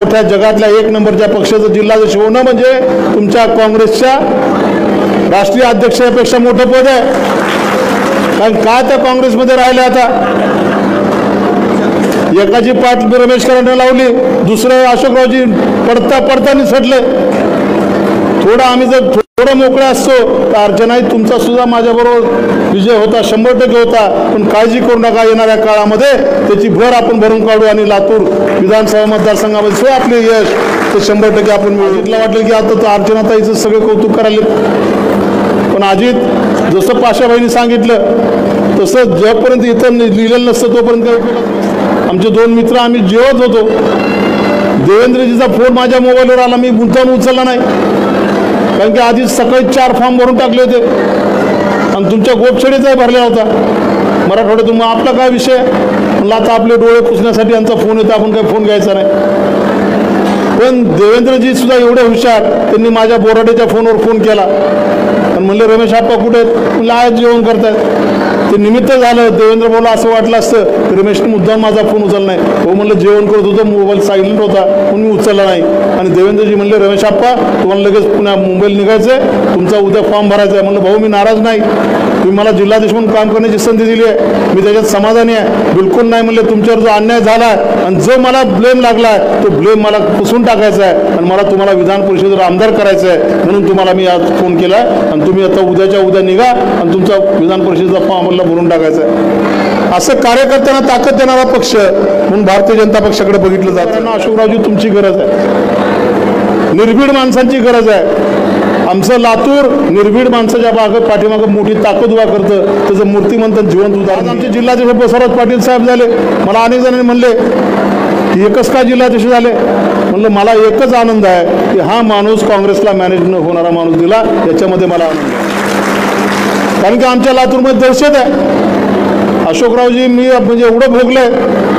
मोठ्या जगातल्या एक नंबरच्या पक्षाचं जिल्हाध्यक्ष होणं म्हणजे तुमच्या काँग्रेसच्या राष्ट्रीय अध्यक्षापेक्षा मोठं पद आहे. कारण काय त्या काँग्रेसमध्ये राहिले आता एकाची पाठ रमेश करांना लावली, दुसरं अशोकरावजी पडता निसटले. थोडं आम्ही जर थोडं मोकळे असतो तर अर्चनाई तुमचा सुद्धा माझ्याबरोबर विजय होता, 100% होता. पण काळजी करू नका, येणाऱ्या काळामध्ये त्याची भर आपण भरून काढू आणि लातूर विधानसभा मतदारसंघामध्ये सो आपले यश ते 100% आपण मिळू. इथलं वाटलं की आता तर अर्चनाताईचं सगळं कौतुक करायला, पण अजित जसं पाशाबाईंनी सांगितलं तसं जोपर्यंत इथं लिहिलेलं नसतं तोपर्यंत काही उपयोग नसतं. आमचे 2 मित्र आम्ही जेवत होतो, देवेंद्रजीचा फोन माझ्या मोबाईलवर आला, मी मुद्दाम उचलला नाही. कारण की आधीच सकाळी 4 फॉर्म भरून टाकले होते आणि तुमच्या गोपछडीचाही भरलेला होता मराठवाड्यातून. मग आपला काय विषय म्हणलं, आता आपले डोळे पुसण्यासाठी यांचा फोन येतो, आपण काही फोन घ्यायचा नाही. पण देवेंद्रजी सुद्धा एवढे हुशार, त्यांनी माझ्या बोराडेच्या फोनवर फोन केला आणि म्हणले रमेश आप्पा कुठे आहेत? म्हणलं आज जेवण करतायत. ते निमित्त झालं. देवेंद्र बोला असं वाटलं असतं रमेशने मुद्दाम माझा फोन उचलला नाही. हो म्हणलं जेवण करत होतं, मोबाईल सायलेंट होता म्हणून मी उचलला नाही. आणि देवेंद्रजी म्हणले रमेश आप्पा तुम्हाला लगेच पुन्हा मुंबईला निघायचं आहे, तुमचा उद्या फॉर्म भरायचा आहे. म्हणलं भाऊ मी नाराज नाही, तुम्ही मला जिल्हाधीश म्हणून काम करण्याची संधी दिली आहे, मी त्याच्यात समाधानी आहे. बिलकुल नाही म्हणले, तुमच्यावर जो अन्याय झाला आणि जो मला ब्लेम लागला आहे तो ब्लेम मला पुसून टाकायचा आहे आणि मला तुम्हाला विधान परिषदेवर आमदार करायचं आहे. म्हणून तुम्हाला मी आज फोन केला आणि तुम्ही आता उद्याच्या उद्या निघा आणि तुमचा विधान परिषदेचा फॉर्म भरून टाकायचं आहे. असं कार्यकर्त्यांना ताकद देणारा पक्ष म्हणून भारतीय जनता पक्षाकडे बघितलं जातं. अशोकरावजी तुमची गरज आहे, निर्भीड माणसांची गरज आहे. आमचं लातूर निर्भीड माणसाच्या पाठीमागं मोठी ताकद उभा करतं, त्याचं मूर्तिमंत जिवंत उदाहरण. आमचे जिल्हाध्यक्ष बसवराज पाटील साहेब झाले. मला अनेक जणांनी म्हणले की एकच का जिल्हाध्यक्ष झाले? म्हणलं मला एकच आनंद आहे की हा माणूस काँग्रेसला मॅनेज न होणारा माणूस दिला, याच्यामध्ये मला आनंद आहे. कारण की आमच्या लातूरमध्ये दहशत आहे. अशोकरावजी मी म्हणजे एवढं भोगलंय,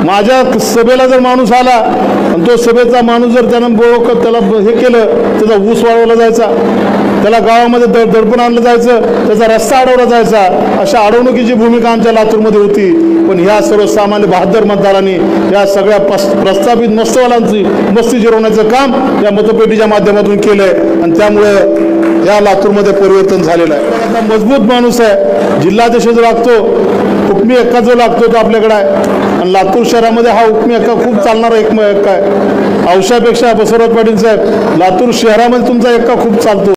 माझ्या सभेला जर माणूस आला आणि तो सभेचा माणूस जर त्यानं त्याला हे केलं, त्याचा ऊस वाढवला जायचा, त्याला गावामध्ये दडपण आणलं जायचं, त्याचा रस्ता अडवला जायचा. अशा अडवणुकीची भूमिका आमच्या लातूरमध्ये होती. पण ह्या सर्वसामान्य 72 मतदारांनी या सगळ्या प्रस्थापित मस्तवालांची मस्ती जिरवण्याचं काम या मतपेटीच्या माध्यमातून केलंय आणि त्यामुळे या लातूरमध्ये परिवर्तन झालेलं आहे. आता मजबूत माणूस आहे, जिल्हाध्यक्ष जो लागतो, हुकमी हक्का जो लागतो तो आपल्याकडे आहे. आणि लातूर शहरामध्ये हा हुकमी हक्का खूप चालणारा एक हक्का आहे. औषधापेक्षा बसवराज पाटील साहेब लातूर शहरामध्ये तुमचा हक्का खूप चालतो.